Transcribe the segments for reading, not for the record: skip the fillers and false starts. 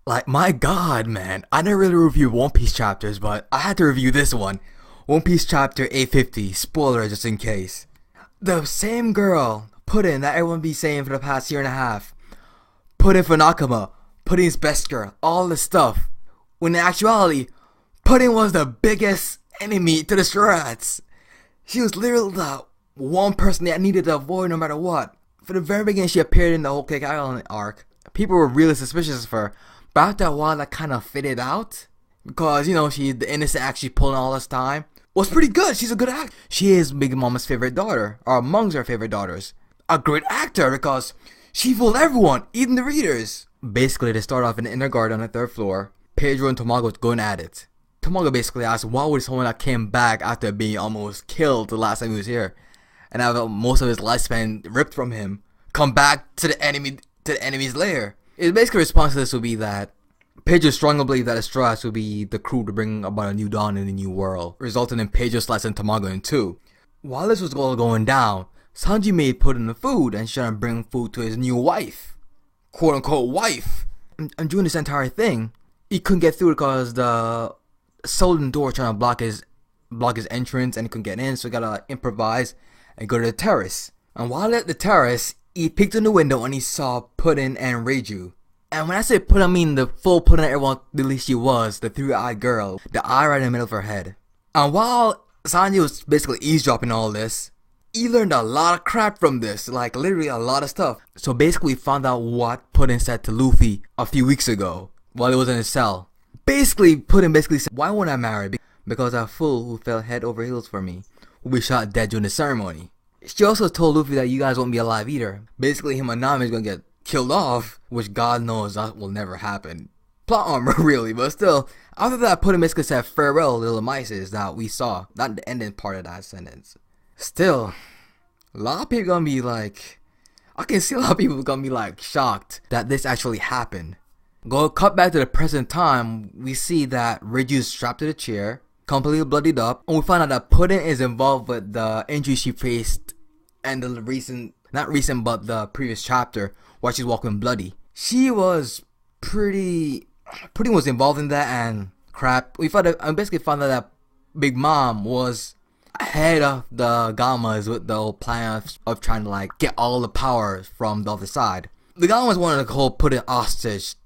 Like, my god, man. I never really reviewed One Piece chapters, but I had to review this one. One Piece chapter 850. Spoiler just in case. The same girl, Puddin, that everyone be saying for the past year and a half. Puddin for Nakama. Puddin's best girl. All this stuff. When in actuality, Puddin was the biggest enemy to the strawhats. She was literally the one person that needed to avoid no matter what. For the very beginning, she appeared in the whole Cake Island arc. People were really suspicious of her. But after a while, that kind of faded out. Because, you know, she's the innocent act she pulled all this time. Was pretty good. She's a good actor. She is Big Mama's favorite daughter. Or amongst her favorite daughters. A great actor because she fooled everyone, even the readers. Basically, they start off in the inner garden on the third floor. Pedro and Tomago going at it. Tomago basically asked, why would someone that came back after being almost killed the last time he was here, and have most of his lifespan ripped from him, come back to the enemy's lair? His basic response to this would be that Pedro strongly believed that the Straw Hats would be the crew to bring about a new dawn in the new world, resulting in Pedro slicing Tomago in two. While this was all going down, Sanji made Puddin the food and trying to bring food to his new wife, quote unquote wife. And during this entire thing, he couldn't get through because the Solden door trying to block his entrance, and he couldn't get in, so he gotta improvise and go to the terrace. And while at the terrace, he peeked in the window and he saw Puddin and Reiju. And when I say Puddin, I mean the full Puddin that everyone believed she was, the three-eyed girl, the eye right in the middle of her head. And while Sanji was basically eavesdropping all this, he learned a lot of crap from this, like literally a lot of stuff. So basically we found out what Puddin said to Luffy a few weeks ago while he was in his cell. Basically, Puddin said, why won't I marry? Because a fool who fell head over heels for me will be shot dead during the ceremony. She also told Luffy that you guys won't be alive either. Basically, him and Nami is gonna get killed off, which God knows that will never happen. Plot armor, really, but still. After that, Puddin basically said farewell, little mices that we saw. Not the ending part of that sentence. Still, a lot of people gonna be like, I can see a lot of people gonna be like shocked that this actually happened. Go cut back to the present time, we see that Reiju is strapped to the chair, completely bloodied up, and we find out that Puddin is involved with the injury she faced and the but the previous chapter while she's walking bloody. She was Puddin was involved in that and crap. I basically found out that Big Mom was ahead of the Gammas with the whole plan of trying to like get all the power from the other side. The Gammas wanted to hold Puddin hostage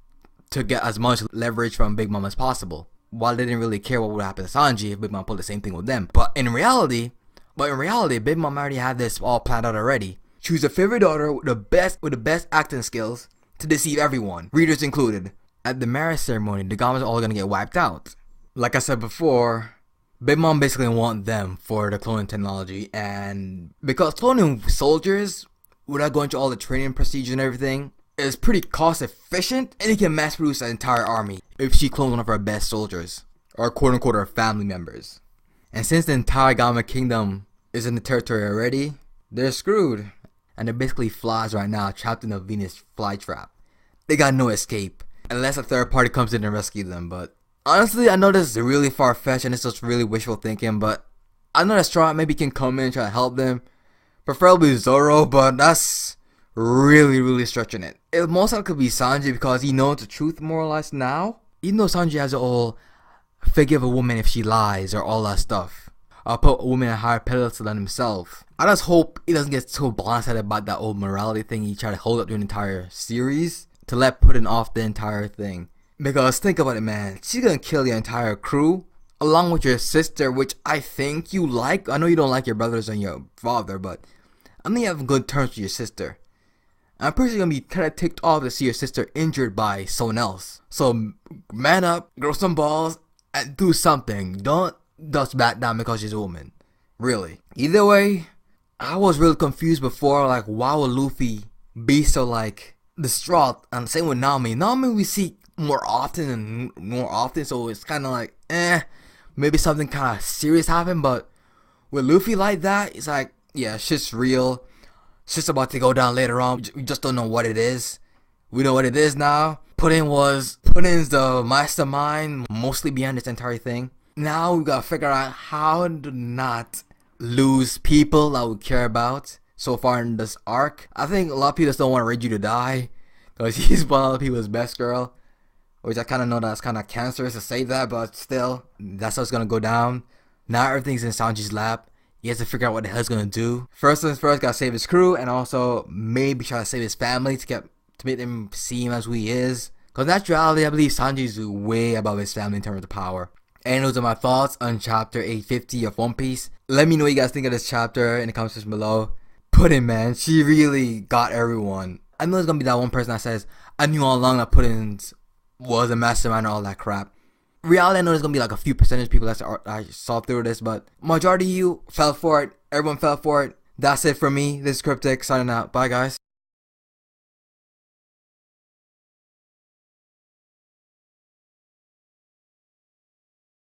to get as much leverage from Big Mom as possible, while they didn't really care what would happen to Sanji if Big Mom pulled the same thing with them. But in reality, Big Mom already had this all planned out already. She was a favorite daughter with the best acting skills to deceive everyone, readers included. At the marriage ceremony, the Gammas are all gonna get wiped out. Like I said before, Big Mom basically want them for the cloning technology, and because cloning soldiers without going through all the training procedures and everything is pretty cost efficient, and he can mass produce an entire army if she clones one of her best soldiers, or quote unquote her family members. And since the entire Gamma Kingdom is in the territory already, they're screwed. And they're basically flies right now, trapped in the Venus flytrap. They got no escape, unless a third party comes in and rescue them. But honestly, I know this is really far-fetched and it's just really wishful thinking, but I know that Straw Hat maybe can come in and try to help them. Preferably Zoro, but that's really stretching it. It most likely could be Sanji because he knows the truth more or less now. Even though Sanji has the whole forgive a woman if she lies or all that stuff. Or put a woman in a higher pedestal than himself. I just hope he doesn't get so blindsided about that old morality thing he tried to hold up the entire series to let Puddin off the entire thing. Because think about it, man. She's gonna kill your entire crew along with your sister, which I think you like. I know you don't like your brothers and your father, but I think you have good terms with your sister. I'm personally gonna be kind of ticked off to see your sister injured by someone else. So man up, grow some balls, and do something. Don't just back down because she's a woman. Really. Either way, I was really confused before, like why would Luffy be so like distraught? And same with Nami. Nami we see more often, so it's kind of like maybe something kind of serious happened. But with Luffy like that, it's like yeah, shit's real. Shit's about to go down later on. We just don't know what it is. We know what it is now. Puddin's the mastermind mostly behind this entire thing. Now we gotta figure out how to not lose people that we care about so far in this arc. I think a lot of people just don't want Reiju to die because he's one of the people's best girl. which I kind of know that's kind of cancerous to say that, but still, that's how it's gonna go down. Now everything's in Sanji's lap. He has to figure out what the hell he's gonna do. First things first, gotta save his crew, and also maybe try to save his family to make them see him as who he is. Cause in actuality, I believe Sanji's way above his family in terms of power. And those are my thoughts on chapter 850 of One Piece. Let me know what you guys think of this chapter in the comment section below. Puddin', man, she really got everyone. I know there's gonna be that one person that says, I knew all along that Puddin' was a mastermind and all that crap. Reality, I know there's gonna be like a few percentage people that saw through this, but majority of you fell for it. Everyone fell for it. That's it for me. This is Cryptic signing out. Bye, guys.